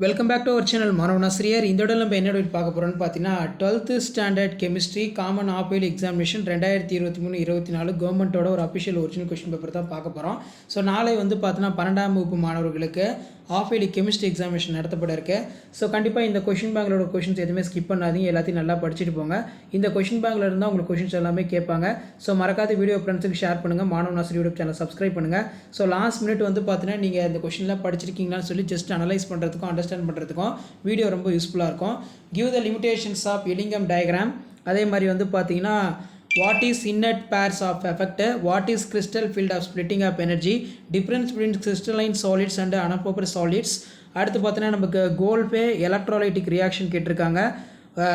Welcome back to our channel மாணவனாசிரியர். இந்த இடம் நம்ம என்ன பார்க்க போகிறோம்னு பார்த்தீங்கன்னா 12th standard chemistry common half yearly examination 2023-24 கவர்மெண்ட்டோட ஒரு அஃபிஷியல் ஒரிஜினல் கொஸ்டின் பேப்பர் தான் பார்க்க போகிறோம். ஸோ நாளை வந்து பார்த்தீங்கன்னா 12ஆம் வகுப்பு மாணவர்களுக்கு ஆஃப் இயர்லி கெமிஸ்ட்ரி எக்ஸாமினேஷன் நடத்தப்பட இருக்கு. ஸோ கண்டிப்பாக இந்த கொஷின் பேங்க்லோட கொஷின்ஸ் எதுவுமே ஸ்கிப் பண்ணாதீங்க, எல்லாத்தையும் நல்லா படிச்சுட்டு போங்க. இந்த கொஷின் பேங்கில் இருந்தால் உங்களுக்கு கொஷின்ஸ் எல்லாமே கேட்பாங்க. ஸோ மறக்காத வீடியோ ஃப்ரெண்ட்ஸுக்கு ஷேர் பண்ணுங்கள், மாணவனாசிரியர் யூடியூப் சேனல் சப்ஸ்கிரைப் பண்ணுங்கள். ஸோ லாஸ்ட் மினிட் வந்து பார்த்தீங்கன்னா நீங்கள் இந்த கொஷின்லாம் படிச்சிருக்கீங்களான்னு சொல்லி ஜஸ்ட் அனலைஸ் பண்ணுறதுக்கும் அண்டர்ஸ்டாண்ட் பண்ணுறதுக்கும் வீடியோ ரொம்ப யூஸ்ஃபுல்லாக இருக்கும். Give the limitations of Ellingham diagram, அதே மாதிரி வந்து பார்த்தீங்கன்னா what is inert pairs of effect, what is crystal field of splitting of energy, difference between crystalline solids and anamorphous solids. அடுத்து பார்த்தீங்கன்னா நமக்கு கோல்ஃபே எலக்ட்ரோலைட்டிக் ரியாக்ஷன் கேட்டிருக்காங்க.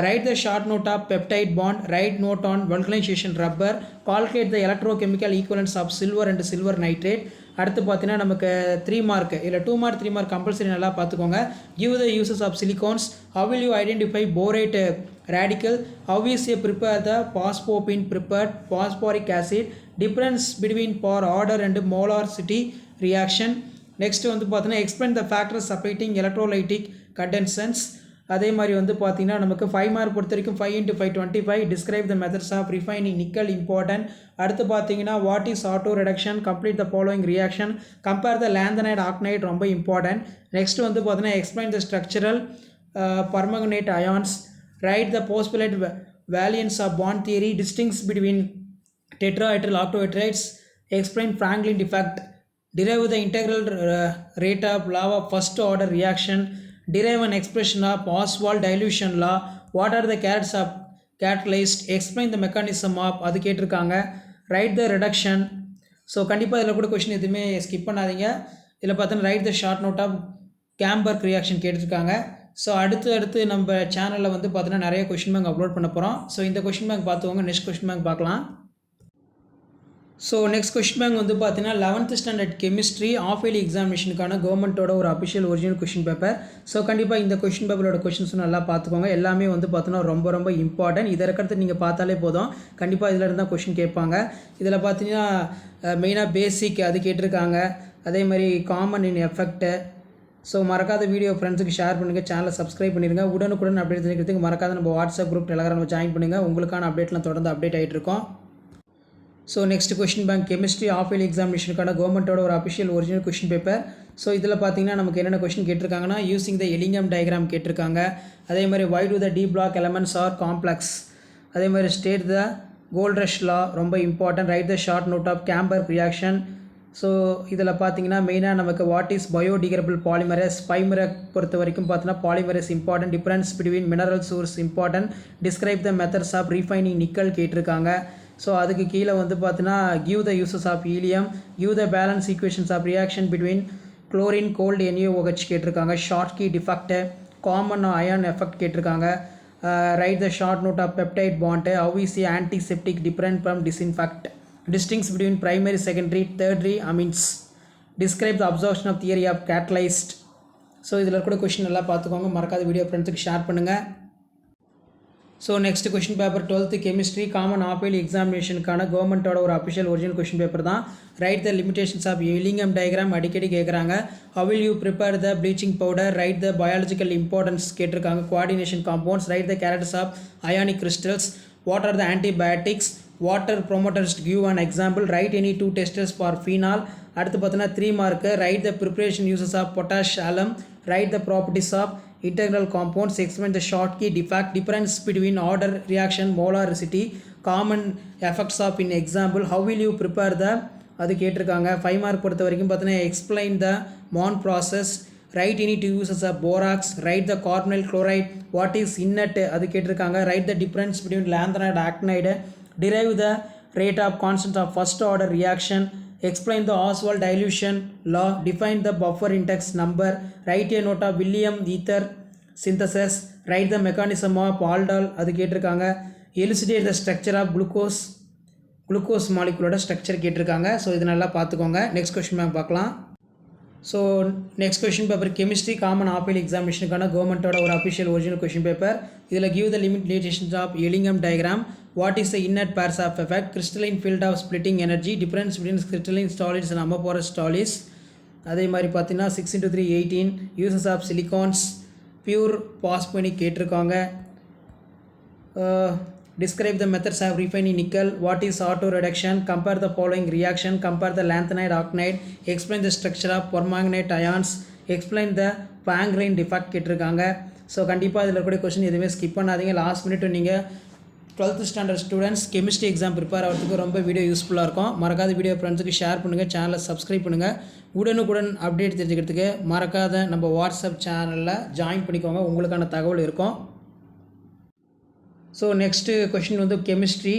Write the short note of peptide bond, write note on vulcanisation rubber, calculate the electrochemical equivalence of silver and silver nitrate. அடுத்து பார்த்தீங்கன்னா நமக்கு 3 mark இல்லை 2 mark 3 mark compulsory நல்லா பார்த்துக்கோங்க. Give the uses of silicones, how will you identify borate radical, how is you prepare the phosphopene prepared phosphoric acid, difference between for order and molarity reaction. Next வந்து பார்த்தீங்கன்னா explain the factors affecting electrolytic condensations. அதே மாதிரி வந்து பார்த்தீங்கன்னா நமக்கு 5 mark பொறுத்த வரைக்கும் 5 × 5 25, describe the methods of refining nickel important. அடுத்து பார்த்தீங்கன்னா what is auto reduction, complete the following reaction, compare the lanthanide octanide ரொம்ப important. நெக்ஸ்ட் வந்து பார்த்தீங்கன்னா explain the structural permanganate ions, write the postulate variants of bond theory, distinguish between tetrahedral octahedrides, explain Franklin defect, derive the integral rate of law of first order reaction, derive an expression of Ostwald dilution law, what are the characters of catalyst, explain the mechanism of அது கேட்டிருக்காங்க, write the reduction. So கண்டிப்பாக இதில் கூட question எதுவுமே skip பண்ணாதீங்க. இதில் பார்த்தீங்கன்னா write the short note of Gomberg reaction கேட்டிருக்காங்க. ஸோ அடுத்து நம்ம சேனலில் வந்து பார்த்தீங்கன்னா நிறைய கொஷின் பேங்க் அப்லோட் பண்ண போகிறோம். ஸோ இந்த கொஷின் பேங்க் பார்த்துக்கோங்க, நெக்ஸ்ட் கொஷின் பேங்க் பார்க்கலாம். ஸோ நெக்ஸ்ட் கொஷின் பேங்க் வந்து பார்த்தீங்கன்னா 11th standard chemistry half yearly எக்ஸாமினேஷனுக்கான கவர்மெண்ட்டோட ஒரு official original question paper. So கண்டிப்பாக இந்த கொஷின் பேப்பரோட கொஷின்ஸும் நல்லா பார்த்துக்கோங்க. எல்லாமே வந்து பார்த்தீங்கன்னா ரொம்ப ரொம்ப இம்பார்ட்டன்ட். இதை இருக்கிறது நீங்கள் பார்த்தாலே போதும், கண்டிப்பாக இதில் இருந்தால் கொஷின் கேட்பாங்க. இதில் பார்த்தீங்கன்னா மெயினாக பேசிக் அது கேட்டிருக்காங்க, அதே மாதிரி காமன் இன் எஃபெக்ட்டு. ஸோ மறக்காத வீடியோ ஃப்ரெண்ட்ஸுக்கு ஷேர் பண்ணுங்கள், சேனலை சப்ஸ்கிரைப் பண்ணிடுங்க. உடனுக்குடன் அப்டேட் தெரிஞ்சுக்கிறதுக்கு மறக்காத நம்ம வாட்ஸ்அப் குரூப் டெலகிராம் ஜாயின் பண்ணுங்கள். உங்களுக்கான அப்டேட்லாம் தொடர்ந்து அப்டேட் ஆகிட்டு இருக்கோம். So next question bank chemistry half yearly எக்ஸாமினேஷனுக்கான கவர்மெண்ட்டோட ஒரு official original question paper. So இதில் பார்த்தீங்கன்னா நமக்கு என்னென்ன கொஷின் கேட்டிருக்காங்கன்னா யூசிங் த எலிங்கம் டயக்ராம் கேட்டிருக்காங்க. அதே மாதிரி why do the d block elements are complex, அதே மாதிரி ஸ்டேட் த கோல்ட்ரஷ் லா ரொம்ப important, write the short note of Gomberg reaction. So இதில் பார்த்தீங்கன்னா மெயினாக நமக்கு வாட் இஸ் பயோடிகிரபிள் பாலிமரஸ், பைமரை பொறுத்த வரைக்கும் பார்த்தீங்கன்னா polymers important, difference between mineral source important, describe the methods of refining nickel கேட்டிருக்காங்க. ஸோ அதுக்கு கீழே வந்து பார்த்தீங்கன்னா give the uses of helium, give the balance equations of reaction between chlorine cold NaOH கேட்டிருக்காங்க, Schottky defect, common ion effect கேட்டிருக்காங்க, write the short note of peptide bond, how is antiseptic different from disinfect, distinction between primary, secondary, tertiary amines, describe the absorption of theory of catalyst. So இதில் கூட question நல்லா பார்த்துக்கோங்க, மறக்காத video ஃப்ரெண்ட்ஸுக்கு share பண்ணுங்கள். So next question paper 12th chemistry common half yearly எக்ஸாமினேஷனுக்கான கவர்மெண்ட்டோட ஒரு அஃபிஷியல் ஒரிஜினல் கொஷின் பேப்பர் தான். Write the limitations of Ellingham diagram அடிக்கடி கேட்குறாங்க. How will you prepare the bleaching powder, write the biological importance கேட்டிருக்காங்க, coordination compounds, write the characters of ionic crystals, what are the antibiotics, water promoters, give an example, write any 2 testers for phenol. அடுத்து பார்த்தீங்கன்னா 3 mark, write the preparation uses of potash alum, write the properties of integral compounds, explain the short key defect, difference between order reaction molarity, common effects of in example, how will you prepare the அது கேட்டிருக்காங்க. 5 mark பொறுத்த வரைக்கும் பார்த்தீங்கன்னா explain the Mond process, write any 2 uses of borax, write the carbonyl chloride, what is inert அது கேட்டிருக்காங்க, write the difference between lanthanide octanide, derive the rate of constant of first order reaction, explain the Ostwald dilution law, define the buffer index number, write a note of William ether synthesis, write the mechanism of aldol அது கேட்டிருக்காங்க, elucidate the structure of glucose molecule structure கேட்டிருக்காங்க. So இது நல்லா பார்த்துக்கோங்க. Next question bank பார்க்கலாம். So next question paper chemistry common half yearly எக்ஸாமினேஷனுக்கான கவர்மெண்ட்டோட ஒரு அஃபிஷியல் ஒரிஜினல் கொஷின் பேப்பர். இதில் give the limitations of Ellingham diagram, what is the inert pairs of effect, crystalline field of splitting energy, difference between crystalline solids and amorphous solids, அதே மாதிரி பார்த்தீங்கன்னா 6 × 3 18 uses of silicones பியூர் பாஸ் பண்ணி கேட்டிருக்காங்க. Describe the methods of refining nickel. What is auto reduction? Compare the following reaction. Compare the lanthanide oxide. Explain the structure of permanganate ions. Explain the Pangrain defect கேட்டிருக்காங்க. So கண்டிப்பாக இதில் இருக்கக்கூடிய question எதுவுமே skip பண்ணாதீங்க. Last minute நீங்கள் 12th standard students chemistry exam prepare ஆகிறதுக்கு ரொம்ப video யூஸ்ஃபுல்லாக இருக்கும். மறக்காத வீடியோ ஃப்ரெண்ட்ஸுக்கு ஷேர் பண்ணுங்கள், சேனலை சப்ஸ்கிரைப் பண்ணுங்கள். உடனுக்குடன் அப்டேட் தெரிஞ்சுக்கிறதுக்கு மறக்காத நம்ம வாட்ஸ்அப் சேனலில் ஜாயின் பண்ணிக்கோங்க, உங்களுக்கான தகவல் இருக்கும். ஸோ நெக்ஸ்ட்டு கொஷின் வந்து chemistry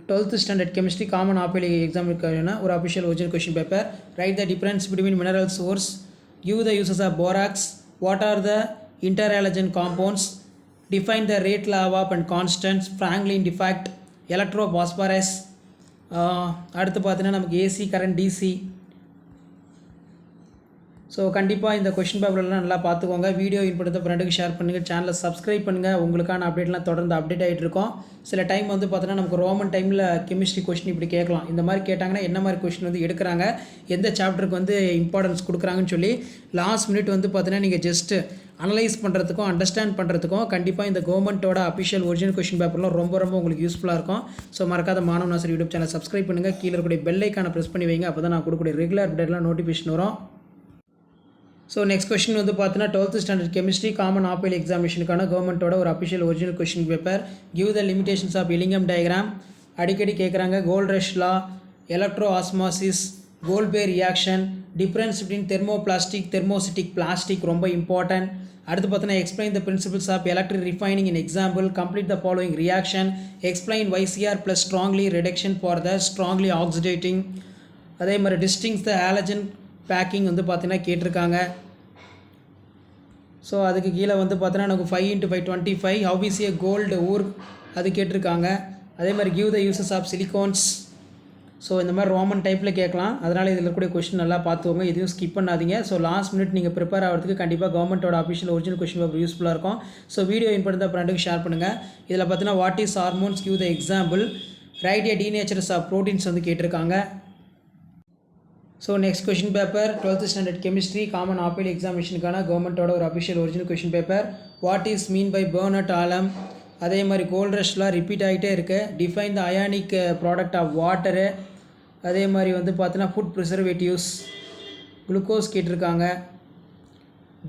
12th standard chemistry common ஆப்பிள் எக்ஸாம் இருக்காங்கன்னா ஒரு official original question paper. Write the difference between mineral source, give the uses of borax, what are the interhalogen compounds, define the rate law of and constants, Frenkel defect, electrophoresis. அடுத்து பார்த்தீங்கன்னா நமக்கு AC current DC. So கண்டிப்பாக இந்த question பேப்பர்லாம் நல்லா பார்த்துக்கோங்க. Video இன்படுத்த ஃப்ரெண்டுக்கு share பண்ணுங்கள், சேனலை சப்ஸ்கிரைப் பண்ணுங்கள். உங்களுக்கான அப்டேட்லாம் தொடர்ந்து அப்டேட் ஆகிட்டு இருக்கோம். சில டைம் வந்து பார்த்தோன்னா நமக்கு ரோமன் டைமில் கெமிஸ்ட்ரி கொஷின் இப்படி கேட்கலாம். இந்த மாதிரி கேட்டாங்கன்னா என்ன மாதிரி கொஷின் வந்து எடுக்கிறாங்க, எந்த சாப்டருக்கு வந்து இம்பார்ட்டன்ஸ் கொடுக்குறாங்கன்னு சொல்லி லாஸ்ட் மினிட் வந்து பார்த்தீங்கன்னா நீங்கள் ஜஸ்ட்டு அனலைஸ் பண்ணுறதுக்கும் அண்டர்ஸ்டாண்ட் பண்ணுறதுக்கும் கண்டிப்பாக இந்த கவர்மெண்ட்டோட அஃபிஷியல் ஒரிஜினல் கொஷின் பேப்பர்லாம் ரொம்ப ரொம்ப உங்களுக்கு யூஸ்ஃபுல்லாக இருக்கும். ஸோ மறக்காத மாணவ நாசர் யூடியூப் சேனல் சப்ஸ்கிரைப் பண்ணுங்கள், கீழே இருக்கக்கூடிய பெல் ஐக்கானை ப்ரெஸ் பண்ணி வைங்க, அப்போ தான் நான் கொடுக்கக்கூடிய ரெகுலர் அப்டேட்லாம் நோட்டிஃபிகேஷன் வரும். ஸோ நெக்ஸ்ட் கொஸ்டின் வந்து பார்த்தீங்கன்னா 12th ஸ்டாண்டர்ட் கெமிஸ்ட்ரி காமன் ஆப்பிள் எக்ஸாமினேஷனுக்கான கவர்மெண்ட்டோட ஒரு official original question paper. Give the limitations of Ellingham diagram. அடிக்கடி கேட்குறாங்க. கோல்ட் ரஷ் law, electro osmosis, Kolbe reaction, difference between thermoplastic thermosetting plastic ரொம்ப இம்பார்ட்டன்ட். அடுத்து பார்த்தீங்கன்னா explain the principles of electric refining in example, complete the following reaction, explain YCr plus strongly reduction for the strongly ஆக்சிடேட்டிங். அதே மாதிரி டிஸ்டிங்ஸ் த halogen packing வந்து பார்த்தீங்கன்னா கேட்டிருக்காங்க. So அதுக்கு கீழே வந்து பார்த்தீங்கன்னா நமக்கு 5 × 5 25 ஹவ் இஸ் ஏ கோல்டு ஊர் அது கேட்டிருக்காங்க. அதே மாதிரி give the uses of silicones. So இந்த மாதிரி ரோமன் டைப்பில் கேட்கலாம். அதனால் இதில் இருக்கக்கூடிய கொஸ்டின் நல்லா பார்த்துக்கோங்க, எதுவும் ஸ்கிப் பண்ணாதீங்க. ஸோ லாஸ்ட் மினிட் நீங்கள் ப்ரிப்பேர் ஆகிறதுக்கு கண்டிப்பாக கவர்மெண்ட்டோட அஃபிஷியல் ஒரிஜினல் கொஸ்டின் பேப்பர் யூஸ்ஃபுல்லாக இருக்கும். ஸோ வீடியோ இன்படுத்த ஃப்ரெண்டுக்கு ஷேர் பண்ணுங்கள். இதில் பார்த்தீங்கன்னா what is hormones, give the example, write a denatures of proteins வந்து கேட்டிருக்காங்க. So next question paper 12th standard chemistry common ஆப்பிள் எக்ஸாமினேஷனுக்கான கவர்மெண்ட்டோட ஒரு official original question paper. What is mean by burnt alum. அதே மாதிரி கோல்ட் ரஷ்லாம் ரிப்பீட் ஆகிட்டே இருக்குது. Define the ionic product of water. அதே மாதிரி வந்து பார்த்தீங்கன்னா ஃபுட் ப்ரிசர்வேட்டிவ்ஸ், குளுக்கோஸ் கேட்டிருக்காங்க.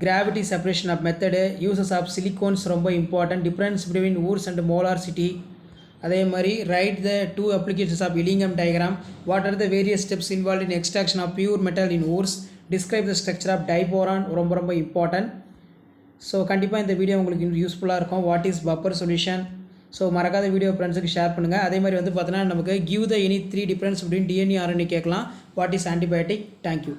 Gravity separation of method, uses of silicones ரொம்ப important, difference between ores and molarity. அதே மாதிரி write the 2 applications of Ellingham diagram. What are the various steps involve in extraction of pure metal in ores. Describe the structure of diborane ரொம்ப ரொம்ப important. So கண்டிப்பாக இந்த video உங்களுக்கு யூஸ்ஃபுல்லாக இருக்கும். What is buffer solution. So மறக்காத video ஃப்ரெண்ட்ஸுக்கு share பண்ணுங்கள். அதே மாதிரி வந்து பார்த்தீங்கன்னா நமக்கு give the any 3 difference between DNA RNA கேட்கலாம். What is antibiotic. தேங்க்யூ.